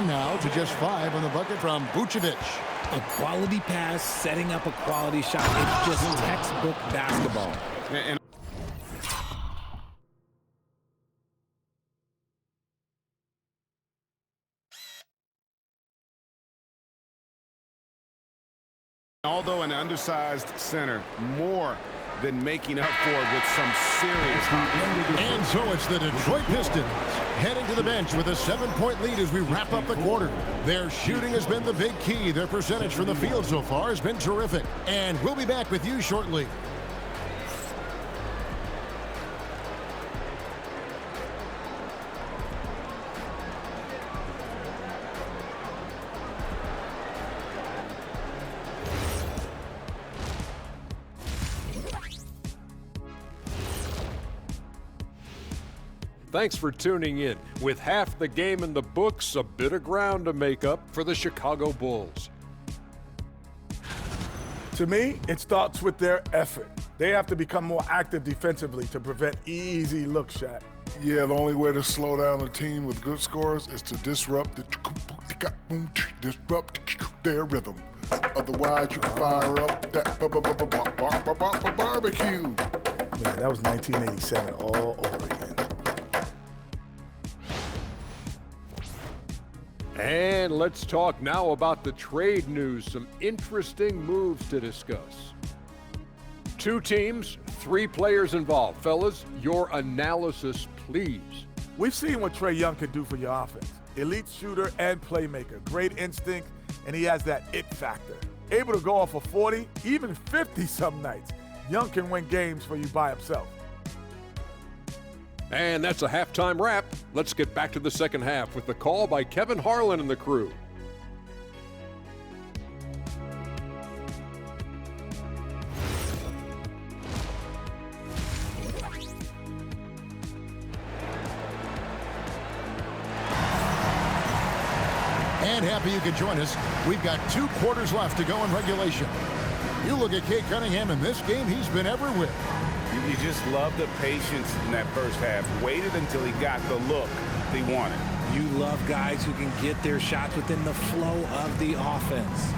Now to just 5 on the bucket from Vucevic. A quality pass, setting up a quality shot. It's just textbook basketball. Although an undersized center, more than making up for it with some serious heart. And so it's the Detroit Pistons heading to the bench with a 7-point lead as we wrap up the quarter. Their shooting has been the big key. Their percentage from the field so far has been terrific. And we'll be back with you shortly. Thanks for tuning in. With half the game in the books, a bit of ground to make up for the Chicago Bulls. To me, it starts with their effort. They have to become more active defensively to prevent easy look, Shaq. Yeah, the only way to slow down a team with good scores is to disrupt their rhythm. Otherwise, you can fire up that barbecue. Man, that was 1987 all over again. And let's talk now about the trade news. Some interesting moves to discuss. 2 teams, 3 players involved. Fellas, your analysis, please. We've seen what Trae Young can do for your offense. Elite shooter and playmaker. Great instinct, and he has that it factor. Able to go off for 40, even 50 some nights. Young can win games for you by himself. And that's a halftime wrap. Let's get back to the second half with the call by Kevin Harlan and the crew. And happy you could join us. We've got 2 quarters left to go in regulation. You look at Cade Cunningham in this game, he's been everywhere. You just love the patience in that first half. Waited until he got the look he wanted. You love guys who can get their shots within the flow of the offense.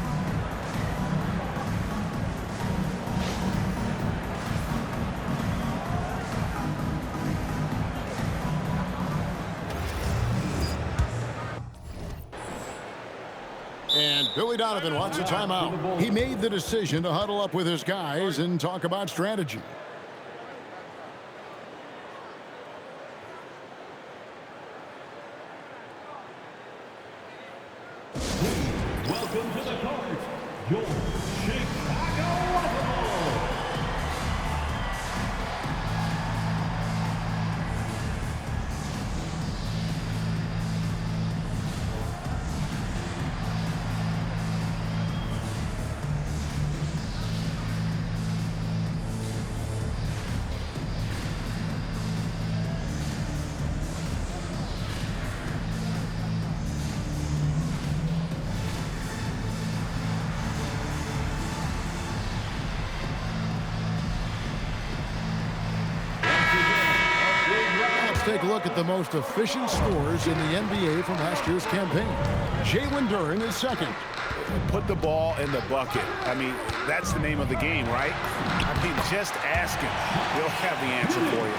And Billy Donovan wants a timeout. He made the decision to huddle up with his guys and talk about strategy. Welcome to the court, your Chicago Bulls. Let's take a look at the most efficient scorers in the NBA from last year's campaign. Jalen Duren is second. Put the ball in the bucket. I mean, that's the name of the game, right? I mean, just ask him. He'll have the answer for you.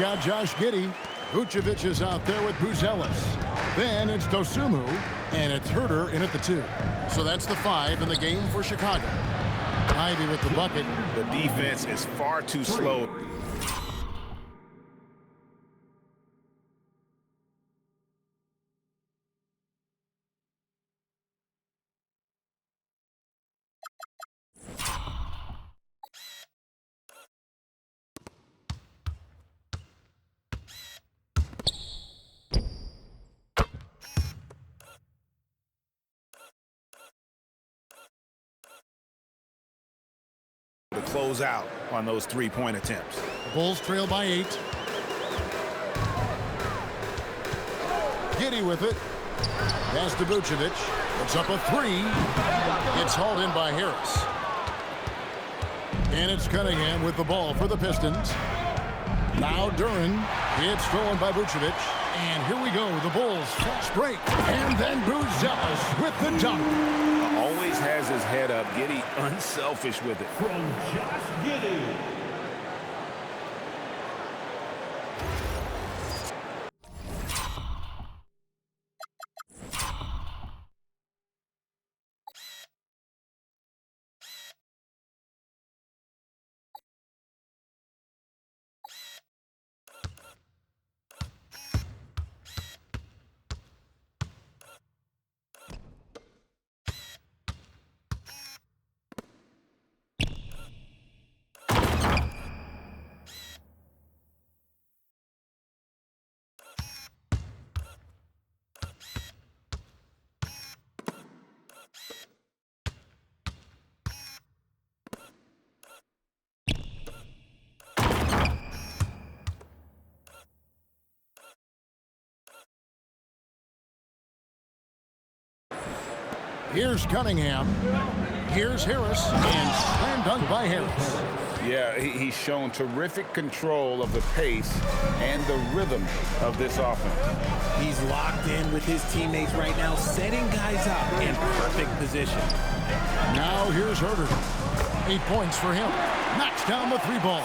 got Josh Giddey. Vucevic is out there with Buzelis. Then it's Dosumu, and it's Herter in at the 2. So that's the 5 in the game for Chicago. Ivy with the bucket. The defense is far too slow. To close out on those three-point attempts. Bulls trail by 8. Giddey with it. Pass to Vucevic. It's up a 3. It's hauled in by Harris. And it's Cunningham with the ball for the Pistons. Now Duren. It's stolen by Vucevic. And here we go. The Bulls fast break. And then Buzelis with the dunk. Always has his head up. Giddey unselfish with it. From Josh Giddey. Here's Cunningham. Here's Harris. And slam dunk by Harris. Yeah, he's shown terrific control of the pace and the rhythm of this offense. He's locked in with his teammates right now, setting guys up in perfect position. Now here's Herter. 8 points for him. Knocks down the 3 ball.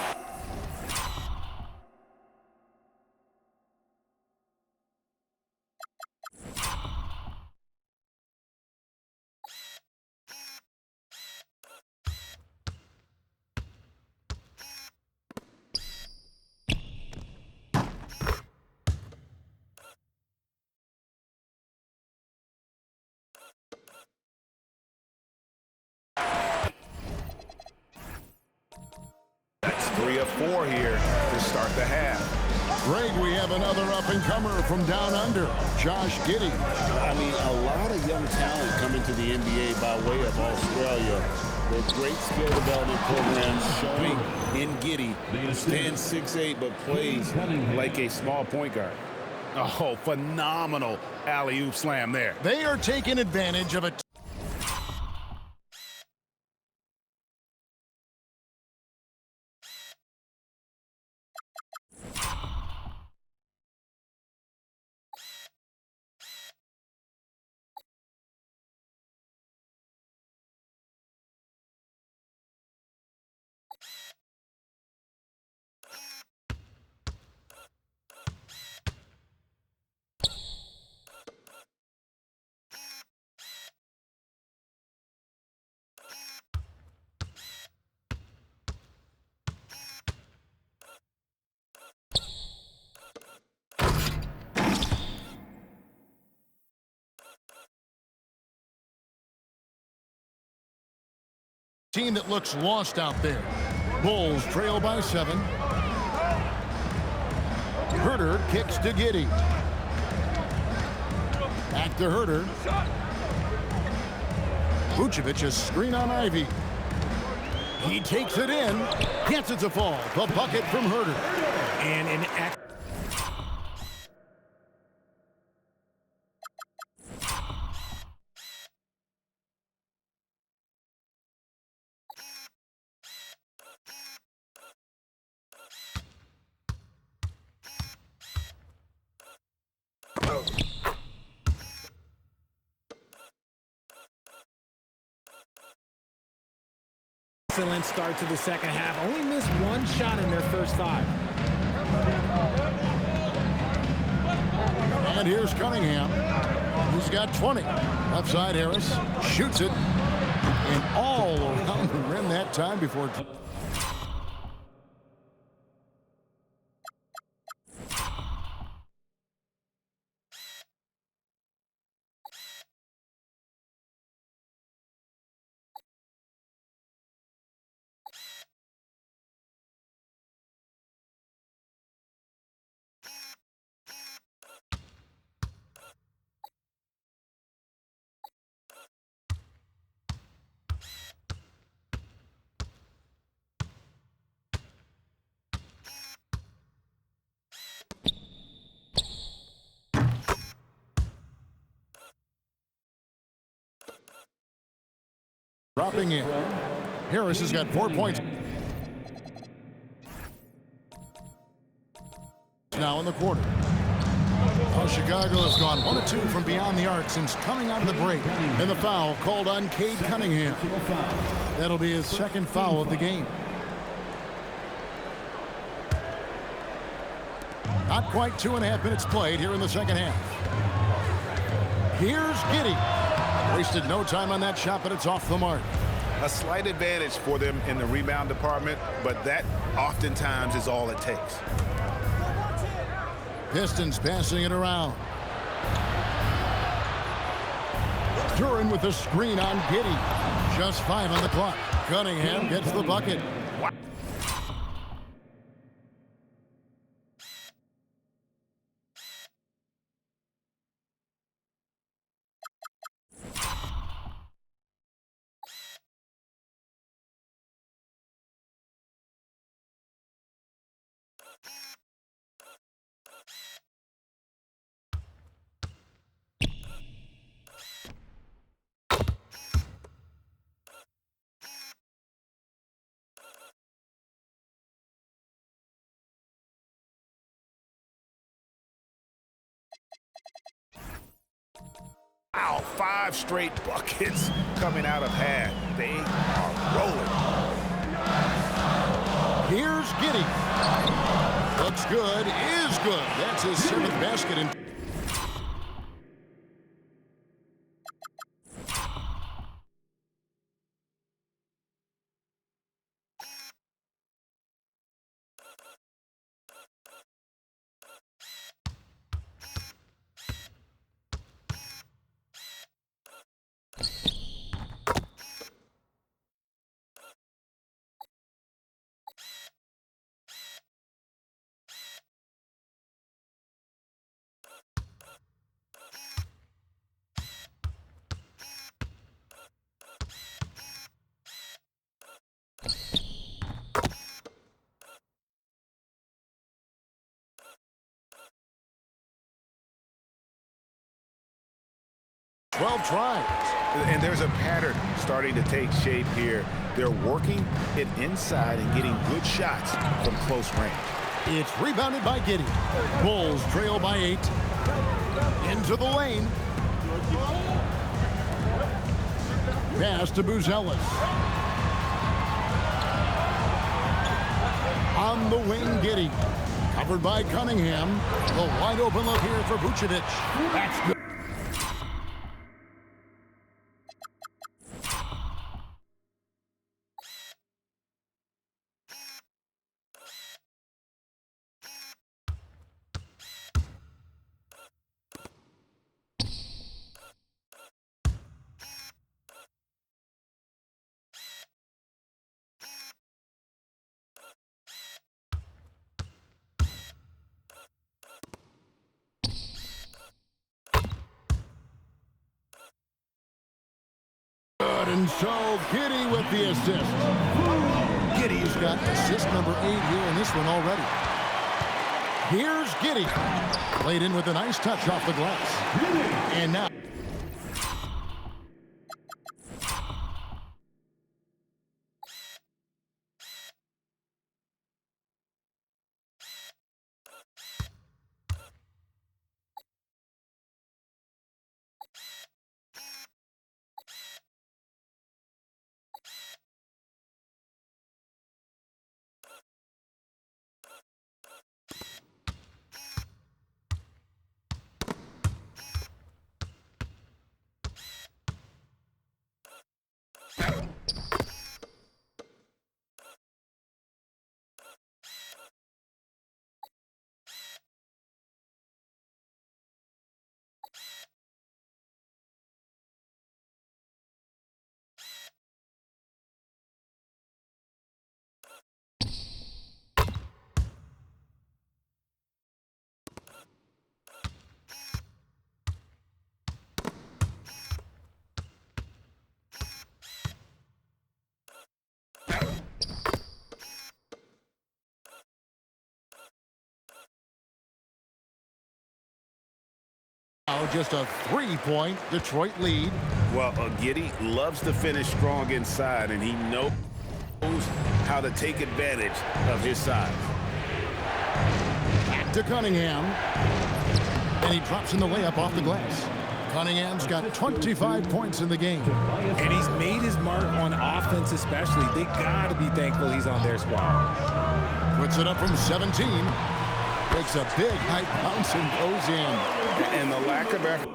That's 3 of 4 here to start the half. Greg, we have another up-and-comer from down under, Josh Giddey. I mean, a lot of young talent coming to the NBA by way of Australia. With great skill development programs showing in Giddey. Stands 6'8", but plays like a small point guard. Oh, phenomenal alley-oop slam there. They are taking advantage of a team that looks lost out there. Bulls trail by 7. Herter kicks to Giddey. Back to Herter. Vucevic a screen on Ivy. He takes it in. Gets it to fall. The bucket from Herter. And an excellent start to the second half. Only missed 1 shot in their first 5. And here's Cunningham. He's got 20. Left side, Harris shoots it. And all around the rim that time before. Dropping in. Harris has got 4 points. Now in the quarter. Oh, Chicago has gone 1 of 2 from beyond the arc since coming out of the break. And the foul called on Cade Cunningham. That'll be his second foul of the game. Not quite 2.5 minutes played here in the second half. Here's Giddey. Wasted no time on that shot, but it's off the mark. A slight advantage for them in the rebound department, but that oftentimes is all it takes. Pistons passing it around. Duren with the screen on Giddey. Just 5 on the clock. Cunningham gets the bucket. Wow, 5 straight buckets coming out of half. They are rolling. Here's Giddey. Looks good, is good. That's his 7th basket. Twelve tries. And there's a pattern starting to take shape here. They're working it inside and getting good shots from close range. It's rebounded by Giddey. Bulls trail by 8. Into the lane. Pass to Buzelis. On the wing, Giddey. Covered by Cunningham. The wide open look here for Vucevic. That's good. And so Giddey with the assist. Giddey's got assist number 8 here in this one already. Here's Giddey. Played in with a nice touch off the glass. And now. Now just a 3-point Detroit lead. Well, Giddey loves to finish strong inside, and he knows how to take advantage of his size. Back to Cunningham. And he drops in the layup off the glass. Cunningham's got 25 points in the game. And he's made his mark on offense especially. They got to be thankful he's on their squad. Puts it up from 17. Makes a big high bounce and goes in. And the lack of effort.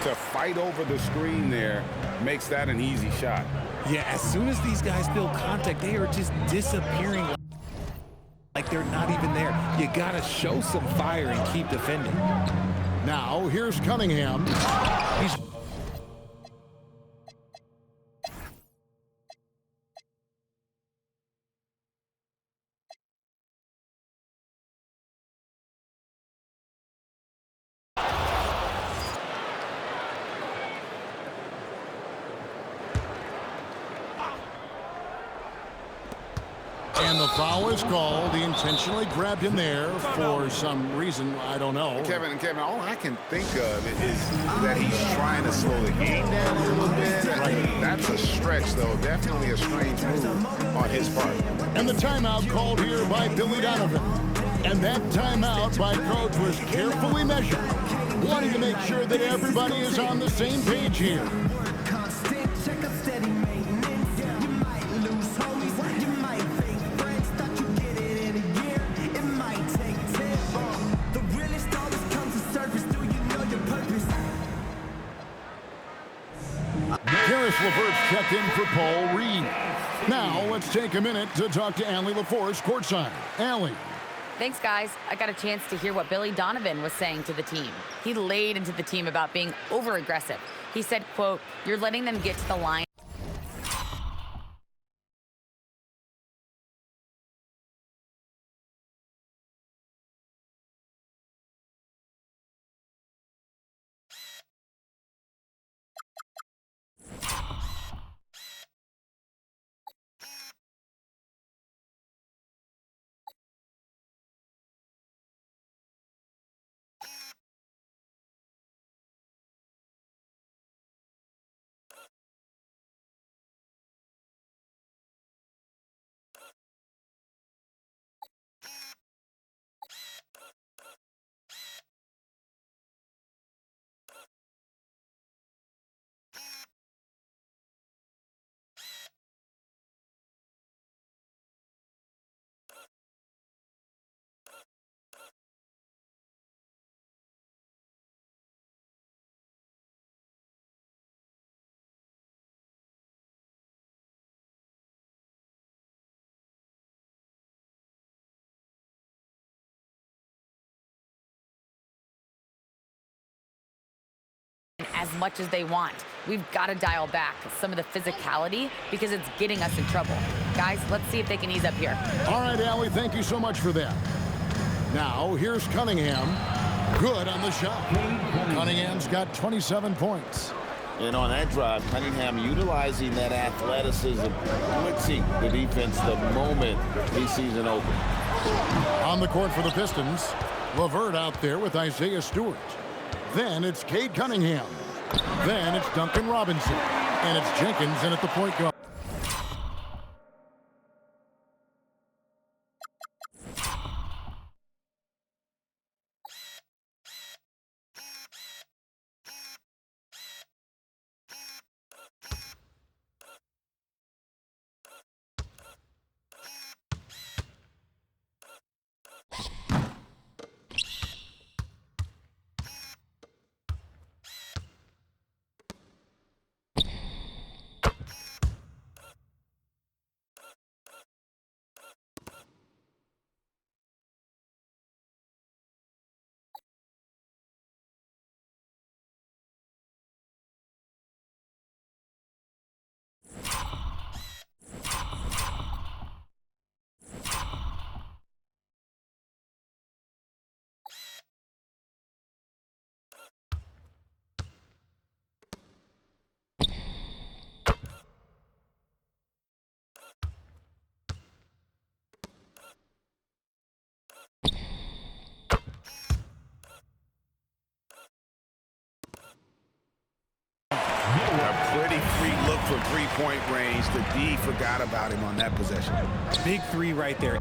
To fight over the screen there makes that an easy shot. Yeah, as soon as these guys feel contact, they are just disappearing like they're not even there. You got to show some fire and keep defending. Now here's Cunningham. He's and the foul is called. He intentionally grabbed him there for some reason. I don't know. Kevin, all I can think of is that he's trying to slow the game down a little bit. That's a stretch, though. Definitely a strange move on his part. And the timeout called here by Billy Donovan. And that timeout by Coach was carefully measured, wanting to make sure that everybody is on the same page here. Karis LeVert's checked in for Paul Reed. Now let's take a minute to talk to Allie LaForce courtside. Allie. Thanks, guys. I got a chance to hear what Billy Donovan was saying to the team. He laid into the team about being over-aggressive. He said, quote, "You're letting them get to the line." As much as they want. We've got to dial back some of the physicality because it's getting us in trouble. Guys, let's see if they can ease up here. All right, Allie, thank you so much for that. Now, here's Cunningham. Good on the shot. Cunningham's got 27 points. And on that drive, Cunningham utilizing that athleticism, blitzing the defense the moment he sees an open. On the court for the Pistons, LeVert out there with Isaiah Stewart. Then it's Cade Cunningham. Then it's Duncan Robinson. And it's Jenkins in at the point guard. for three-point range. The D forgot about him on that possession. Big three right there.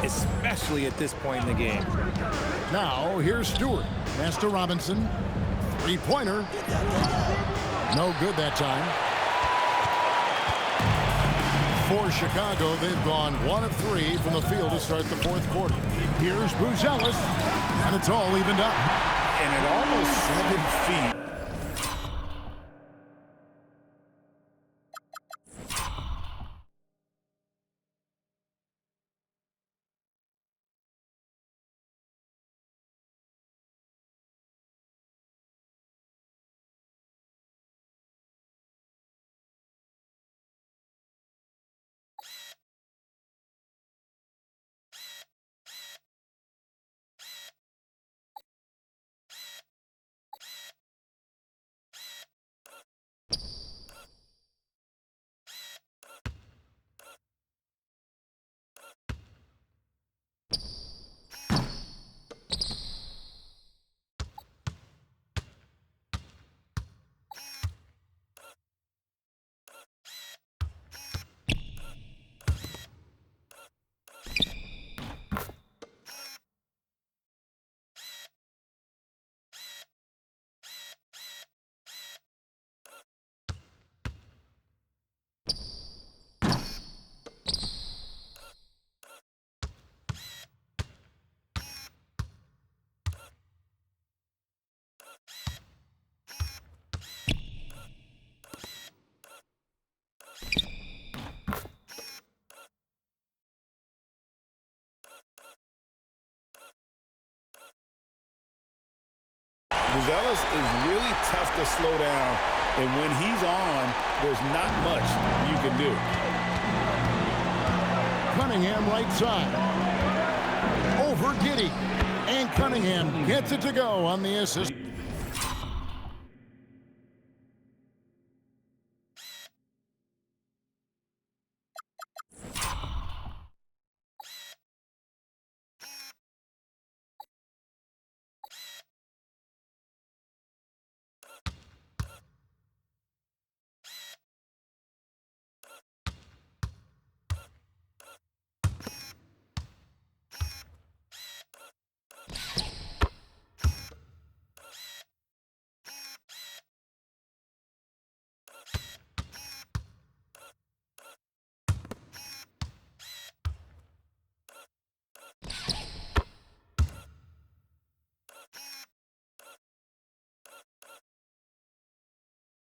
Especially at this point in the game. Now, here's Stewart. Pass to Robinson. Three-pointer. No good that time. For Chicago, they've gone 1 of 3 from the field to start the fourth quarter. Here's Buzelis, and it's all evened up. And at almost 7 feet. Buzelis is really tough to slow down, and when he's on, there's not much you can do. Cunningham right side. Over Giddey. And Cunningham gets it to go on the assist.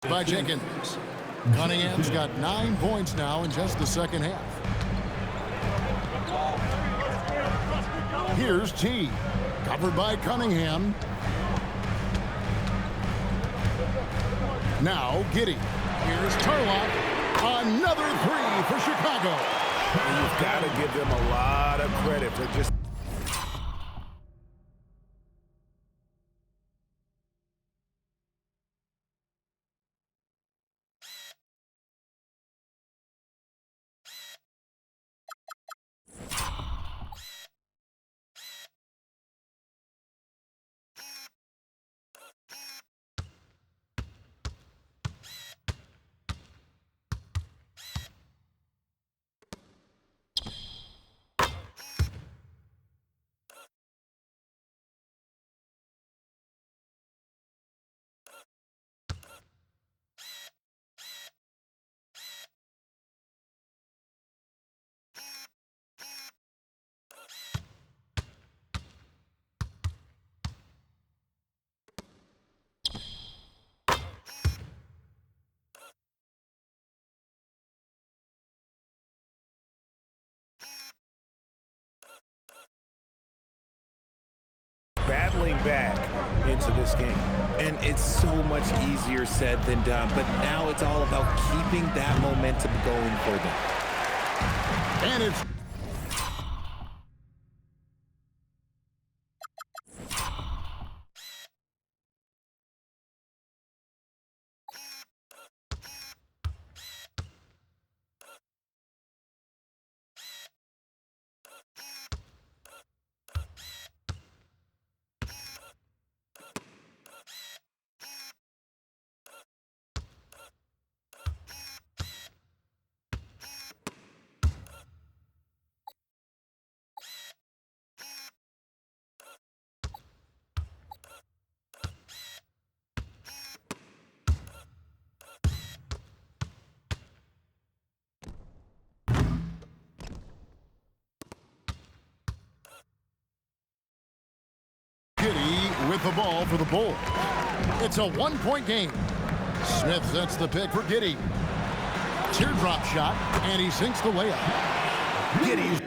By Jenkins. Cunningham's got 9 points now in just the second half. Here's T. Covered by Cunningham. Now Giddey. Here's Turlock. Another three for Chicago. And you've got to give them a lot of credit for just... battling back into this game. And it's so much easier said than done, but now it's all about keeping that momentum going for them. And it's the ball for the Bulls. It's a one-point game. Smith sets the pick for Giddey. Teardrop shot, and he sinks the layup. Giddey's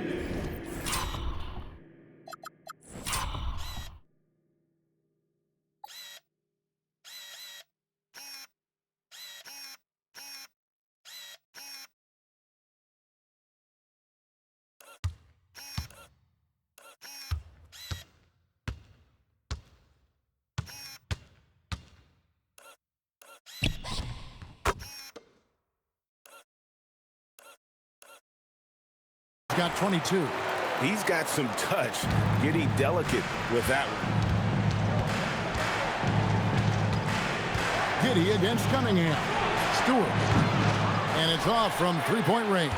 got 22. He's got some touch. Giddey delicate with that one. Giddey against Cunningham. Stewart. And it's off from three-point range.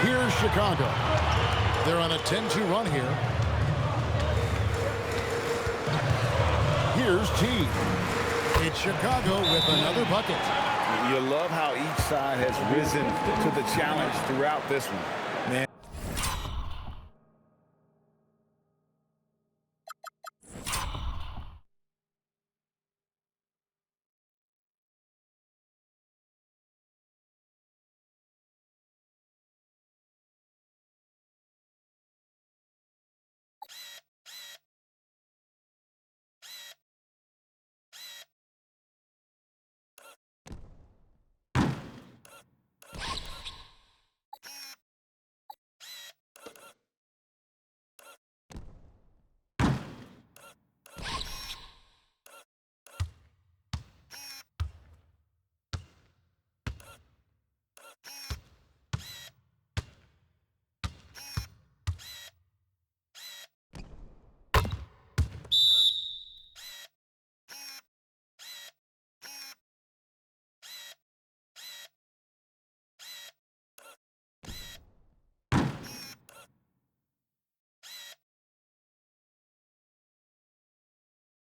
Here's Chicago. They're on a 10-2 run here. Here's T. It's Chicago with another bucket. You love how each side has risen to the challenge throughout this one.